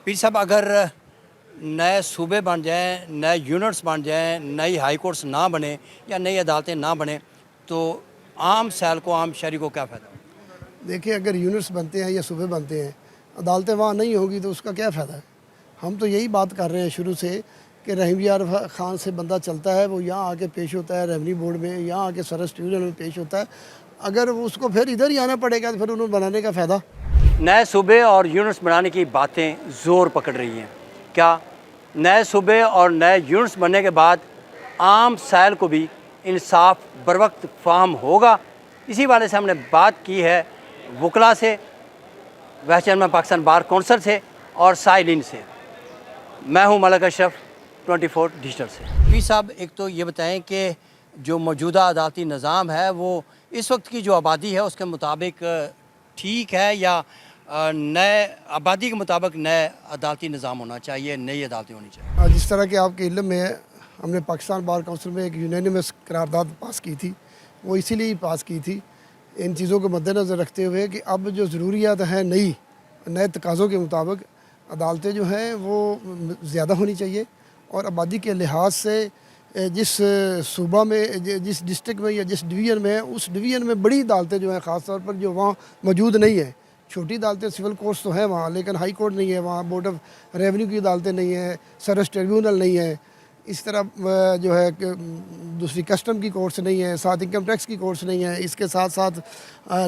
पीर साहब, अगर नए सूबे बन जाएँ, नए यूनिट्स बन जाएँ, नई हाई कोर्ट्स ना बने या नई अदालतें ना बने, तो आम सैल को, आम शहरी को क्या फ़ायदा? देखिए, अगर यूनिट्स बनते हैं या सूबे बनते हैं, अदालतें वहाँ नहीं होगी तो उसका क्या फ़ायदा है। हम तो यही बात कर रहे हैं शुरू से कि रहीम यार ख़ान से बंदा चलता है, वो यहाँ आके पेश होता है रेवन्यू बोर्ड में, यहाँ आके सरस ट्रिब्यूनल में पेश होता है। अगर उसको फिर इधर ही आना पड़ेगा तो फिर उन्हें बनाने का फ़ायदा। नए सूबे और यूनिट्स बनाने की बातें ज़ोर पकड़ रही हैं। क्या नए सूबे और नए यूनिट्स बनने के बाद आम सैल को भी इंसाफ बर वक्त फाहम होगा? इसी वाले से हमने बात की है वकला से, vice chairman Pakistan bar council से और साइलिन से। मैं हूं मलिक अशरफ, 24 डिजिटल से। पी साहब, एक तो ये बताएं कि जो मौजूदा अदालती निज़ाम है वो इस वक्त की जो आबादी है उसके मुताबिक ठीक है, या नए आबादी के मुताबिक नए अदालती निज़ाम होना चाहिए, नई अदालतें होनी चाहिए? जिस तरह के आपके इल्म में है, हमने पाकिस्तान बार काउंसिल में एक यूनानिमस करारदाद पास की थी। वो इसीलिए पास की थी इन चीज़ों को मद्देनज़र रखते हुए कि अब जो ज़रूरियात हैं नए तकाज़ों के मुताबिक अदालतें जो हैं वो ज़्यादा होनी चाहिए, और आबादी के लिहाज से जिस सूबा में, जिस डिस्ट्रिक्ट में या जिस डिवीज़न में है, उस डिवीज़न में बड़ी अदालतें जो हैं ख़ास तौर पर जो वहाँ मौजूद नहीं है। छोटी अदालतें सिविल कोर्ट्स तो हैं वहाँ, लेकिन हाई कोर्ट नहीं है वहाँ, बोर्ड ऑफ रेवन्यू की अदालतें नहीं हैं, सरस ट्रिब्यूनल नहीं है, इस तरह जो है कि दूसरी कस्टम की कोर्ट्स नहीं है, साथ इनकम टैक्स की कोर्ट्स नहीं है, इसके साथ साथ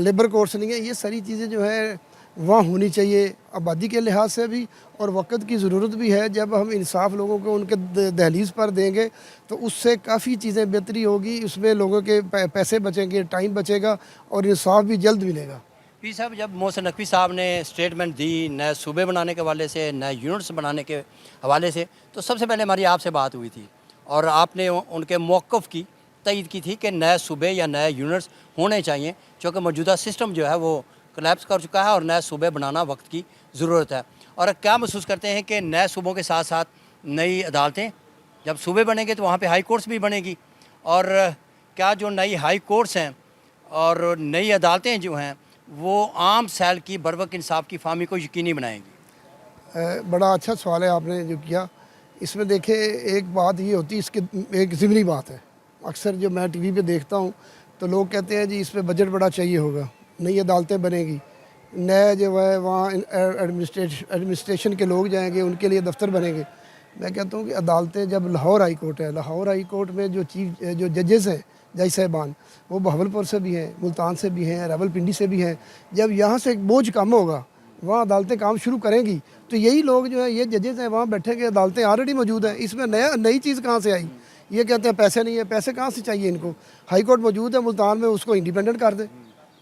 लेबर कोर्ट्स नहीं है। ये सारी चीज़ें जो है वहाँ होनी चाहिए आबादी के लिहाज से भी, और वक्त की ज़रूरत भी है। जब हम इंसाफ लोगों को उनके दहलीज़ पर देंगे तो उससे काफ़ी चीज़ें बेहतरी होगी, उसमें लोगों के पैसे बचेंगे, टाइम बचेगा और इंसाफ भी जल्द मिलेगा। पी साहब, जब मोहसिन नकवी साहब ने स्टेटमेंट दी नए सूबे बनाने के हवाले से, नए यूनिट्स बनाने के हवाले से, तो सबसे पहले हमारी आपसे बात हुई थी और आपने उनके मौक़िफ़ की तईद की थी कि नए सूबे या नए यूनिट्स होने चाहिए, क्योंकि मौजूदा सिस्टम जो है वो कोलैप्स कर चुका है और नए सूबे बनाना वक्त की ज़रूरत है। और क्या महसूस करते हैं कि नए सूबों के साथ साथ नई अदालतें, जब सूबे बनेंगे तो वहाँ पे हाई कोर्ट्स भी बनेगी, और क्या जो नई हाई कोर्ट्स हैं और नई अदालतें जो हैं वो आम सैल की बर वक्त इंसाफ की फाहमी को यकीनी बनाएंगी? बड़ा अच्छा सवाल है आपने जो किया। इसमें देखें, एक बात ये होती है, इसके एक ज़िमनी बात है। अक्सर जो मैं टीवी पे देखता हूँ तो लोग कहते हैं जी इस पे बजट बड़ा चाहिए होगा, नई अदालतें बनेगी, नए जो है वहाँ एडमिनिस्ट्रेशन के लोग जाएंगे, उनके लिए दफ्तर बनेंगे। मैं कहता हूँ कि अदालतें, जब लाहौर हाई कोर्ट है, लाहौर हाई कोर्ट में जो जजेस हैं, जज साहिबान, वो बहावलपुर से भी हैं, मुल्तान से भी हैं, रावलपिंडी से भी हैं। जब यहाँ से बोझ कम होगा, वहाँ अदालतें काम शुरू करेंगी, तो यही लोग जो है, ये जजेस हैं, वहाँ बैठे के अदालतें ऑलरेडी मौजूद हैं। इसमें नई चीज़ कहाँ से आई? ये कहते हैं पैसे नहीं है, पैसे कहाँ से चाहिए इनको? हाई कोर्ट मौजूद है मुल्तान में, उसको इंडिपेंडेंट कर दे।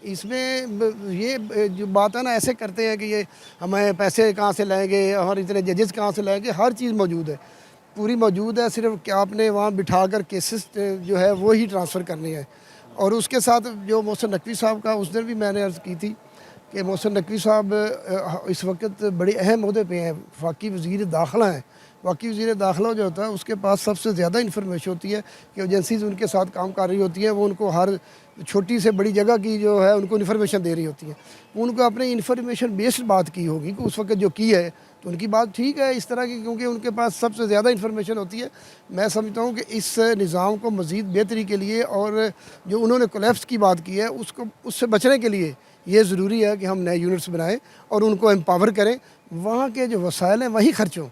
इसमें ये जो बात है ना, ऐसे करते हैं कि ये हमें पैसे कहाँ से लाएंगे और इतने जजेस कहाँ से लाएंगे। हर चीज़ मौजूद है, पूरी मौजूद है, सिर्फ क्या आपने वहाँ बिठा कर केसेस जो है वो ही ट्रांसफ़र करनी है। और उसके साथ जो मोहसिन नकवी साहब का, उस दिन भी मैंने अर्ज़ की थी कि मोहसिन नकवी साहब इस वक्त बड़े अहम ओहदे पे हैं, वफाकी वज़ीर दाखिला हैं। वफाकी वज़ीर दाखिला जो होता है उसके पास सबसे ज़्यादा इन्फॉर्मेशन होती है कि एजेंसीज़ उनके साथ काम कर रही होती हैं, वो उनको हर छोटी से बड़ी जगह की जो है उनको इन्फॉर्मेशन दे रही होती है। उनको अपने इन्फॉर्मेशन बेस्ड बात की होगी कि उस वक्त जो की है, तो उनकी बात ठीक है इस तरह की, क्योंकि उनके पास सबसे ज़्यादा इन्फॉर्मेशन होती है। मैं समझता हूँ कि इस निज़ाम को मज़ीद बेहतरी के लिए, और जो उन्होंने कोलैप्स की बात की है, उससे बचने के लिए ये ज़रूरी है कि हम नए यूनिट्स बनाएं और उनको एम्पावर करें। वहाँ के जो वसाइल हैं वही खर्च हों।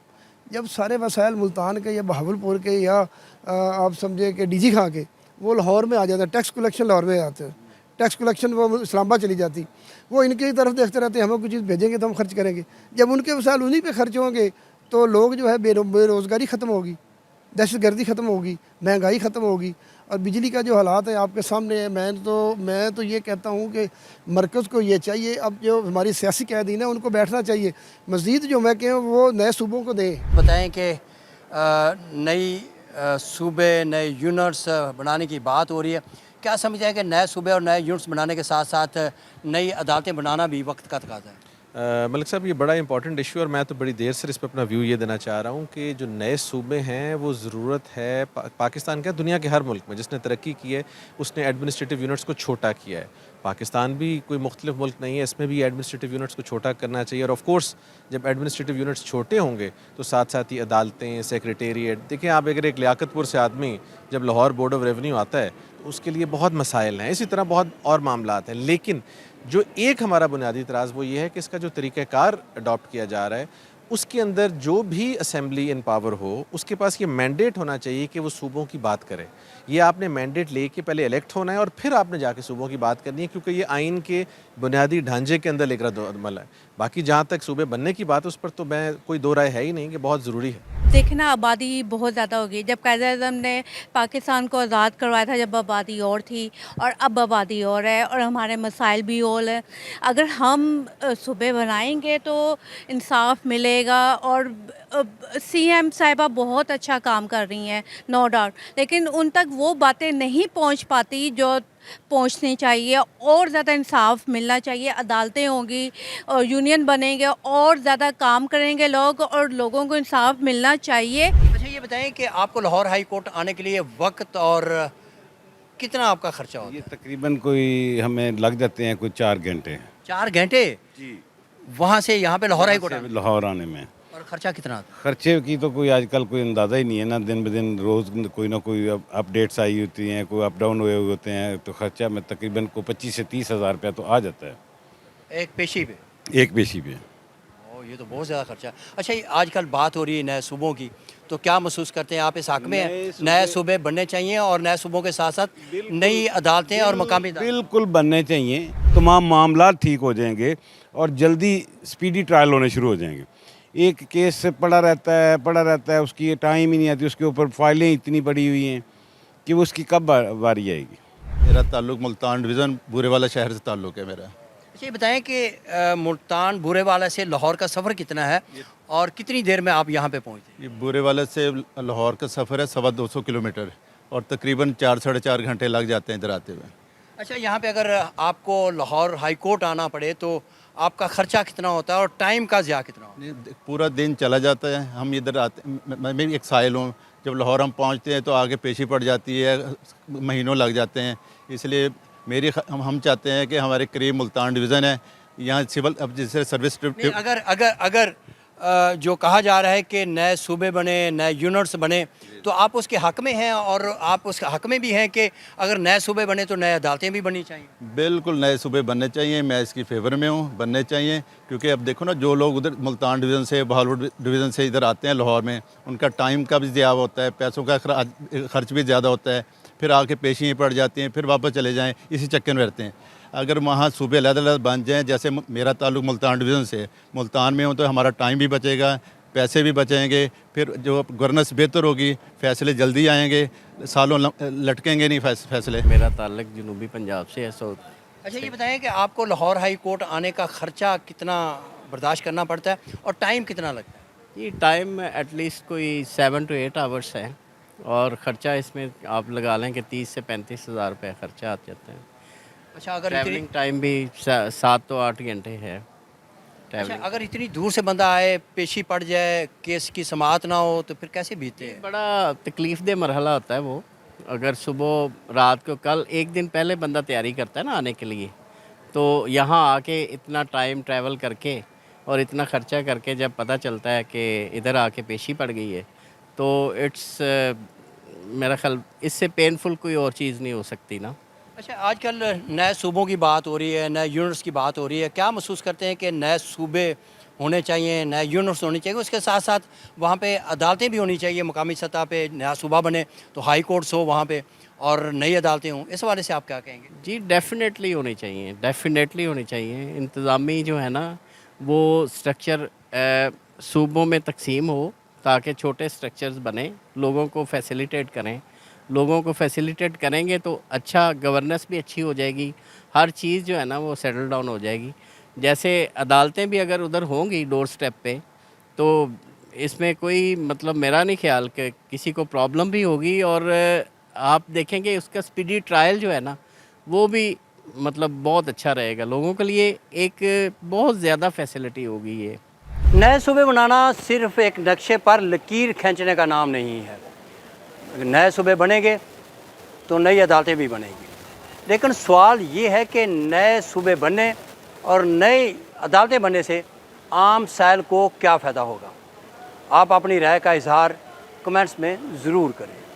जब सारे वसाइल मुल्तान के या बहावलपुर के या आप समझे कि डीजी खां के, वो लाहौर में आ जाते हैं, टैक्स कलेक्शन लाहौर में आते हैं, टैक्स कलेक्शन वो इस्लामाबाद चली जाती, वो इनकी तरफ देखते रहते हैं, हमें कुछ चीज़ भेजेंगे तो हम खर्च करेंगे। जब उनके वसाइल उन्हीं पे खर्च होंगे तो लोग जो है बेरोज़गारी ख़त्म होगी, दहशतगर्दी ख़त्म होगी, महंगाई ख़त्म होगी। और बिजली का जो हालात है आपके सामने है। मैं तो ये कहता हूँ कि मरकज़ को ये चाहिए, अब जो हमारी सियासी कैदीन है उनको बैठना चाहिए, मज़ीद जो मैं कहूँ वो नए सूबों को दें। बताएं कि नई सूबे, नए यूनिट्स बनाने की बात हो रही है। क्या समझते हैं कि नए सूबे और नए यूनिट्स बनाने के साथ साथ नई अदालतें बनाना भी वक्त का तकाज़ा है? मलिक साहब, ये बड़ा इंपॉर्टेंट इशू, और मैं तो बड़ी देर से इस पर अपना व्यू ये देना चाह रहा हूँ कि जो नए सूबे हैं वो ज़रूरत है। पाकिस्तान का, दुनिया के हर मुल्क में जिसने तरक्की की है उसने एडमिनिस्ट्रेटिव यूनिट्स को छोटा किया है। पाकिस्तान भी कोई मुख्तलिफ मुल्क नहीं है, इसमें भी एडमिनिस्ट्रेटिव यूनिट्स को छोटा करना चाहिए। और ऑफ कोर्स जब एडमिनिस्ट्रेटिव यूनिट्स छोटे होंगे तो साथ साथ ही अदालतें, सेक्रेटेरिएट, देखिए आप अगर एक लियाकतपुर से आदमी जब लाहौर बोर्ड ऑफ रेवेन्यू आता है तो उसके लिए बहुत मसाइल हैं, इसी तरह बहुत और मामलात हैं। लेकिन जो एक हमारा बुनियादी इतराज़ वो ये है कि इसका जो तरीक़ाकार अडॉप्ट किया जा रहा है उसके अंदर जो भी असेंबली इन पावर हो उसके पास ये मैंडेट होना चाहिए कि वो सूबों की बात करे। ये आपने मैंडेट लेके पहले इलेक्ट होना है और फिर आपने जाके सूबों की बात करनी है, क्योंकि ये आइन के बुनियादी ढांचे के अंदर एक रद्द-ओ-अमल है। बाकी जहाँ तक सूबे बनने की बात उस पर तो मैं कोई दो राय है ही नहीं कि बहुत ज़रूरी है। देखना आबादी बहुत ज़्यादा हो गई। जब कायद-ए-आज़म ने पाकिस्तान को आज़ाद करवाया था जब आबादी और थी और अब आबादी और है और हमारे मसाइल भी और हैं। अगर हम सूबे बनाएंगे तो इंसाफ मिलेगा और सीएम साहिबा बहुत अच्छा काम कर रही हैं, नो डाउट, लेकिन उन तक वो बातें नहीं पहुंच पाती जो पहुंचनी चाहिए। और ज़्यादा इंसाफ मिलना चाहिए, अदालतें होंगी और यूनियन बनेंगे और ज़्यादा काम करेंगे लोग और लोगों को इंसाफ मिलना चाहिए। अच्छा ये बताएं कि आपको लाहौर हाई कोर्ट आने के लिए वक्त और कितना आपका खर्चा होता ये है? तकरीबन कोई हमें लग जाते हैं कोई 4 घंटे 4 घंटे जी वहाँ से यहाँ पे लाहौर हाई कोर्ट आने? लाहौर आने में। और खर्चा कितना आता है? खर्चे की तो कोई आजकल कोई अंदाज़ा ही नहीं है ना, दिन ब दिन रोज़ कोई ना कोई अपडेट्स आई होती हैं, कोई अप डाउन हुए होते हैं, तो खर्चा में तकरीबन को 25 से 30 हज़ार रुपया तो आ जाता है एक पेशी पे? एक पेशी पे। ओ ये तो बहुत ज़्यादा खर्चा है। अच्छा ये आजकल बात हो रही है नए सूबों की, तो क्या महसूस करते हैं आप इस हक़ में हैं नए सूबे बनने चाहिए और नए सूबों के साथ साथ नई अदालतें और मकामी अदालतें? बिल्कुल बनने चाहिए, तमाम मामला ठीक हो जाएंगे और जल्दी स्पीडी ट्रायल होने शुरू हो जाएंगे। एक केस से पड़ा रहता है, उसकी टाइम ही नहीं आती, उसके ऊपर फाइलें इतनी पड़ी हुई हैं कि वो उसकी कब बारी आएगी। मेरा ताल्लुक़ मुल्तान डिवीज़न बूरेवाला शहर से ताल्लुक़ है मेरा। अच्छा ये बताएं कि मुल्तान बूरेवाला से लाहौर का सफ़र कितना है और कितनी देर में आप यहाँ पे पहुँचे? ये बूरेवाला से लाहौर का सफ़र है 250 किलोमीटर और तकरीबन 4 साढ़े 4 घंटे लग जाते हैं इधर आते हुए। अच्छा यहाँ पे अगर आपको लाहौर हाई कोर्ट आना पड़े तो आपका ख़र्चा कितना होता है और टाइम का ज़्यादा कितना होता है? पूरा दिन चला जाता है। हम इधर आते, मैं भी एक साहिल हूँ, जब लाहौर हम पहुँचते हैं तो आगे पेशी पड़ जाती है, महीनों लग जाते हैं। इसलिए हम चाहते हैं कि हमारे करीब मुल्तान डिवीज़न है, यहाँ सिविल अब जैसे सर्विस नहीं, अगर जो कहा जा रहा है कि नए सूबे बने, नए यूनिट्स बने, तो आप उसके हक़ में हैं और आप उसके हक़ में भी हैं कि अगर नए सूबे बने तो नए अदालतें भी बननी चाहिए? बिल्कुल नए सूबे बनने चाहिए, मैं इसकी फेवर में हूँ, बनने चाहिए। क्योंकि अब देखो ना, जो लोग उधर मुल्तान डिवीज़न से, बहावलपुर डिवीज़न से इधर आते हैं लाहौर में, उनका टाइम का भी ज़्यादा होता है, पैसों का खर्च भी ज़्यादा होता है, फिर आके पेशी पड़ जाती हैं, फिर वापस चले जाएँ, इसी चक्कर में रहते हैं। अगर वहाँ सूबे अलग-अलग बन जाएँ, जैसे मेरा ताल्लुक़ मुल्तान डिवीज़न से, मुल्तान में हो तो हमारा टाइम भी बचेगा, पैसे भी बचेंगे, फिर जो गवर्नेंस बेहतर होगी, फ़ैसले जल्दी आएंगे, सालों लटकेंगे नहीं फैसले। मेरा ताल्लुक जनूबी पंजाब से है। अच्छा ये बताएं कि आपको लाहौर हाई कोर्ट आने का ख़र्चा कितना बर्दाश्त करना पड़ता है और टाइम कितना लगता है? ये टाइम एटलीस्ट कोई 7 to 8 आवर्स है और ख़र्चा इसमें आप लगा लें कि 30 से 35 हज़ार रुपये ख़र्चा आ जाता है। अच्छा अगर ट्रैवलिंग टाइम भी 7 to 8 घंटे है। अच्छा अगर इतनी दूर से बंदा आए, पेशी पड़ जाए, केस की समाअत ना हो तो फिर कैसे बीतते हैं? बड़ा तकलीफ़ दह मरहला होता है वो। अगर सुबह रात को, कल एक दिन पहले बंदा तैयारी करता है ना आने के लिए, तो यहाँ आके इतना टाइम ट्रैवल करके और इतना ख़र्चा करके जब पता चलता है कि इधर आके पेशी पड़ गई है, तो इट्स मेरा ख्याल इससे पेनफुल कोई और चीज़ नहीं हो सकती ना। अच्छा आजकल नए सूबों की बात हो रही है, नए यूनिट्स की बात हो रही है, क्या महसूस करते हैं कि नए सूबे होने चाहिए, नए यूनिट्स होने चाहिए, उसके साथ साथ वहाँ पे अदालतें भी होनी चाहिए, मुकामी सतह पे नया सूबा बने तो हाई कोर्ट्स हो वहाँ पे और नई अदालतें हों, इस हवाले से आप क्या कहेंगे? जी डेफ़िनेटली होनी चाहिए, डेफ़िनेटली होनी चाहिए। इंतज़ामी जो है ना वो स्ट्रक्चर सूबों में तकसीम हो ताकि छोटे स्ट्रक्चर्स बने, लोगों को फैसिलिटेट करें। लोगों को फैसिलिटेट करेंगे तो अच्छा गवर्नेंस भी अच्छी हो जाएगी, हर चीज़ जो है ना वो सेटल डाउन हो जाएगी। जैसे अदालतें भी अगर उधर होंगी डोर स्टेप पे, तो इसमें कोई मतलब मेरा नहीं ख्याल कि किसी को प्रॉब्लम भी होगी। और आप देखेंगे उसका स्पीडी ट्रायल जो है ना वो भी मतलब बहुत अच्छा रहेगा लोगों के लिए, एक बहुत ज़्यादा फैसिलिटी होगी ये। नए सूबे बनाना सिर्फ एक नक्शे पर लकीर खींचने का नाम नहीं है। अगर नए सूबे बनेंगे तो नई अदालतें भी बनेंगी, लेकिन सवाल ये है कि नए सूबे बनने और नई अदालतें बनने से आम साइल को क्या फ़ायदा होगा। आप अपनी राय का इजहार कमेंट्स में ज़रूर करें।